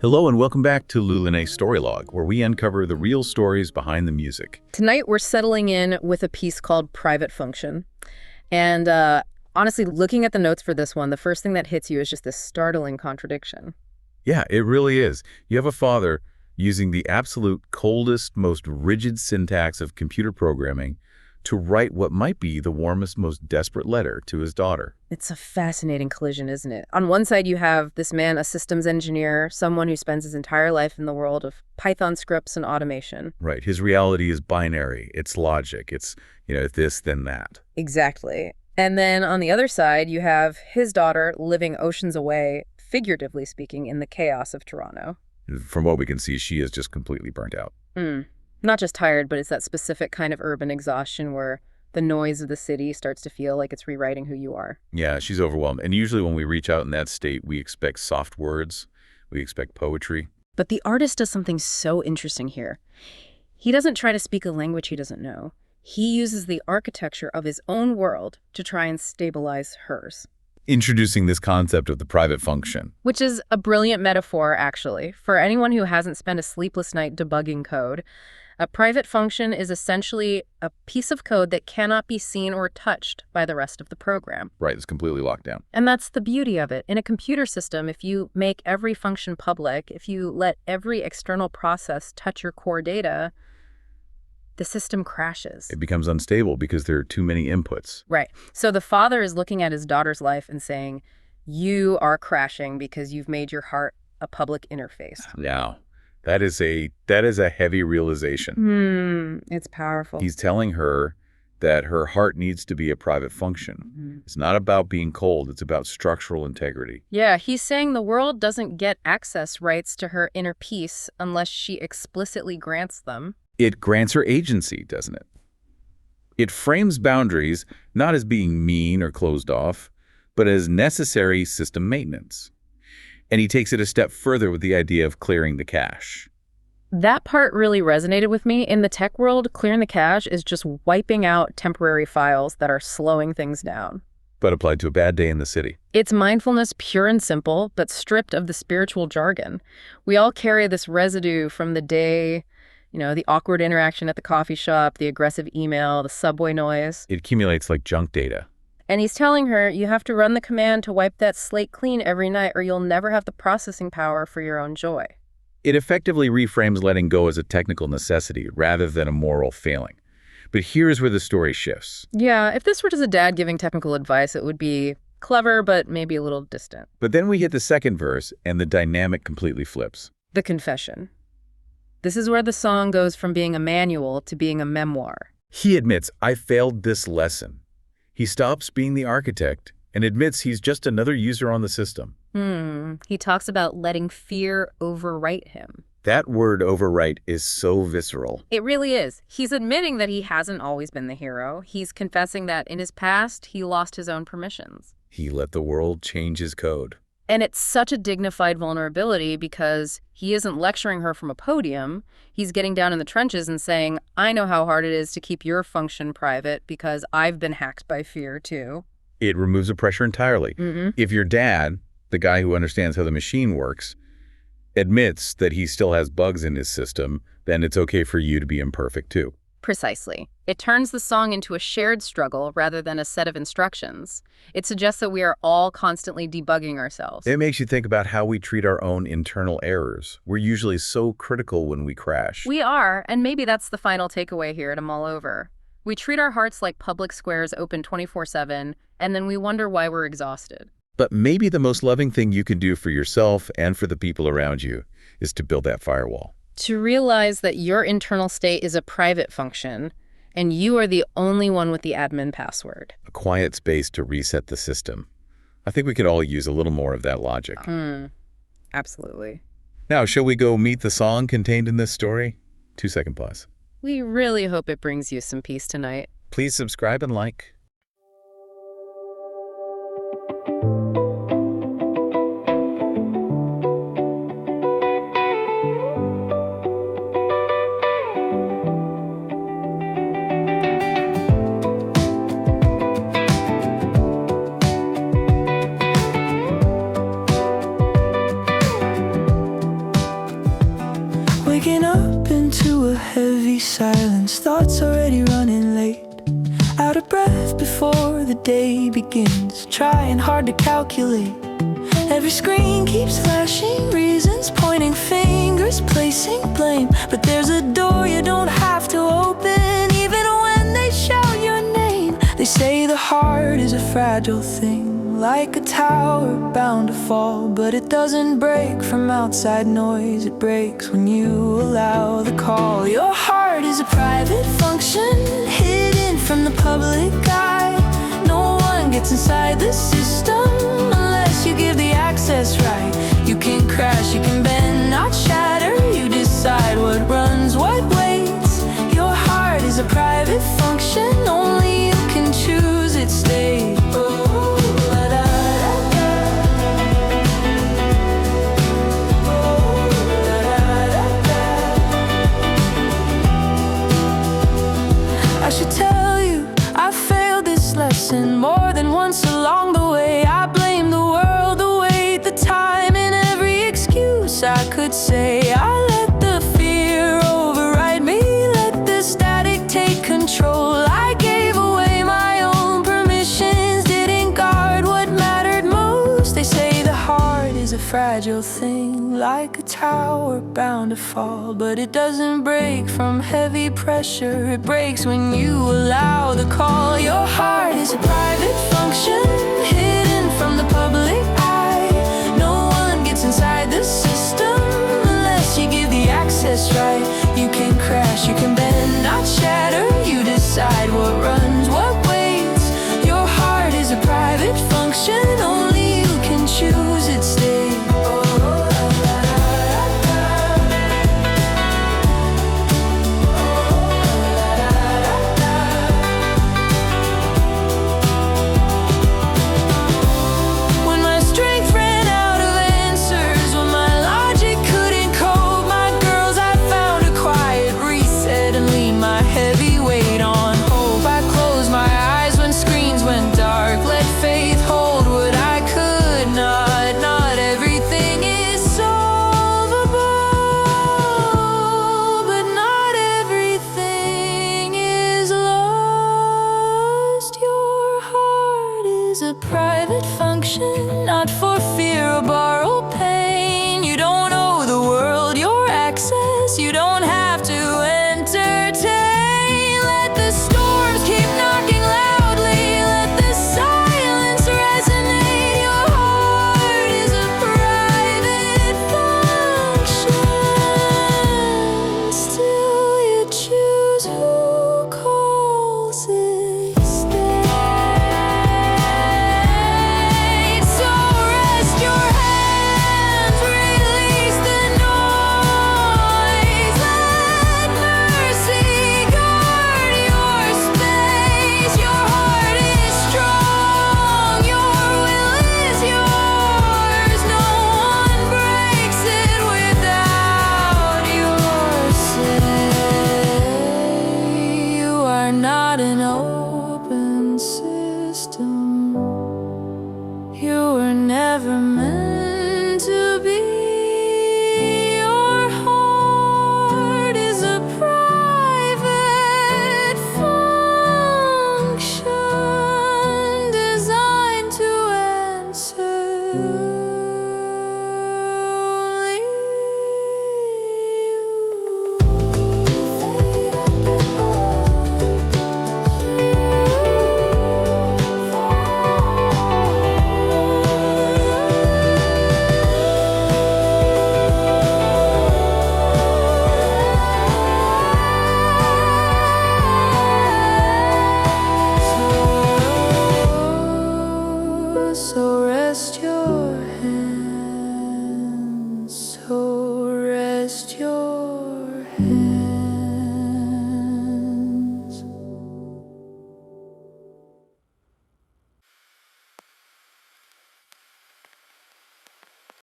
Hello and welcome back to Lulinay Storylogue, where we uncover the real stories behind the music. Tonight we're settling in with a piece called Private Function. And honestly, looking at the notes for this one, the first thing that hits you is just this startling contradiction. Yeah, it really is. You have a father using the absolute coldest, most rigid syntax of computer programming to write what might be the warmest, most desperate letter to his daughter. It's a fascinating collision, isn't it? On one side, you have this man, a systems engineer, someone who spends his entire life in the world of Python scripts and automation. Right. His reality is binary. It's logic. It's, this, then that. Exactly. And then on the other side, you have his daughter living oceans away, figuratively speaking, in the chaos of Toronto. From what we can see, she is just completely burnt out. Not just tired, but it's that specific kind of urban exhaustion where the noise of the city starts to feel like it's rewriting who you are. Yeah, she's overwhelmed. And usually when we reach out in that state, we expect soft words. We expect poetry. But the artist does something so interesting here. He doesn't try to speak a language he doesn't know. He uses the architecture of his own world to try and stabilize hers. Introducing this concept of the private function. Which is a brilliant metaphor, actually. For anyone who hasn't spent a sleepless night debugging code, a private function is essentially a piece of code that cannot be seen or touched by the rest of the program. Right, it's completely locked down. And that's the beauty of it. In a computer system, if you make every function public, if you let every external process touch your core data, the system crashes. It becomes unstable because there are too many inputs. Right. So the father is looking at his daughter's life and saying, you are crashing because you've made your heart a public interface. Now, that is a heavy realization. It's powerful. He's telling her that her heart needs to be a private function. It's not about being cold. It's about structural integrity. Yeah, he's saying the world doesn't get access rights to her inner peace unless she explicitly grants them. It grants her agency, doesn't it? It frames boundaries not as being mean or closed off, but as necessary system maintenance. And he takes it a step further with the idea of clearing the cache. That part really resonated with me. In the tech world, clearing the cache is just wiping out temporary files that are slowing things down. But applied to a bad day in the city. It's mindfulness pure and simple, but stripped of the spiritual jargon. We all carry this residue from the day, the awkward interaction at the coffee shop, the aggressive email, the subway noise. It accumulates like junk data. And he's telling her, you have to run the command to wipe that slate clean every night or you'll never have the processing power for your own joy. It effectively reframes letting go as a technical necessity rather than a moral failing. But here's where the story shifts. Yeah, if this were just a dad giving technical advice, it would be clever, but maybe a little distant. But then we hit the second verse, and the dynamic completely flips. The confession. This is where the song goes from being a manual to being a memoir. He admits, I failed this lesson. He stops being the architect and admits he's just another user on the system. He talks about letting fear overwrite him. That word overwrite is so visceral. It really is. He's admitting that he hasn't always been the hero. He's confessing that in his past, he lost his own permissions. He let the world change his code. And it's such a dignified vulnerability because he isn't lecturing her from a podium. He's getting down in the trenches and saying, I know how hard it is to keep your function private because I've been hacked by fear too. It removes the pressure entirely. If your dad, the guy who understands how the machine works, admits that he still has bugs in his system, then it's okay for you to be imperfect too. Precisely. It turns the song into a shared struggle rather than a set of instructions. It suggests that we are all constantly debugging ourselves. It makes you think about how we treat our own internal errors. We're usually so critical when we crash. We are, and maybe that's the final takeaway here to mull over. We treat our hearts like public squares open 24/7, and then we wonder why we're exhausted. But maybe the most loving thing you can do for yourself and for the people around you is to build that firewall. To realize that your internal state is a private function, and you are the only one with the admin password. A quiet space to reset the system. I think we could all use a little more of that logic. Absolutely. Now, shall we go meet the song contained in this story? 2-second pause. We really hope it brings you some peace tonight. Please subscribe and like. silence, thoughts already running late. Out of breath before the day begins, trying hard to calculate. Every screen keeps flashing reasons, pointing fingers, placing blame. But there's a door you don't have to open, even when they shout your name. They say the heart is a fragile thing, like a tower bound to fall. But it doesn't break from outside noise, it breaks when you allow the call. Your heart is a private function, hidden from the public eye. No one gets inside the system unless you give the access right. You can crash, you can bend, not shatter. You decide what runs, what waits. Your heart is a private function, only you can choose its state. I should tell you, I failed this lesson more than once along the way. I blame the world, the weight, the time, and every excuse I could say. I let the fear override me, let the static take control. I gave away my own permissions, didn't guard what mattered most. They say the heart is a fragile thing, like a tower bound to fall. But it doesn't break from heavy pressure, it breaks when you allow the call. Your heart is a private function, hidden from the public eye. No one gets inside the system unless you give the access right. You can crash, you can bend, not shatter. You decide what runs, what waits. Your heart is a private function, only you can choose its state. A private function, not for fear or borrowed pain. You don't owe the world your access, you don't have to entertain. Let the storms keep knocking loudly, let the silence resonate. Your heart is a private function, still you choose who calls it stay. Not an open system. You were never meant to be. Your heart is a private function designed to answer. So rest your hands, so rest your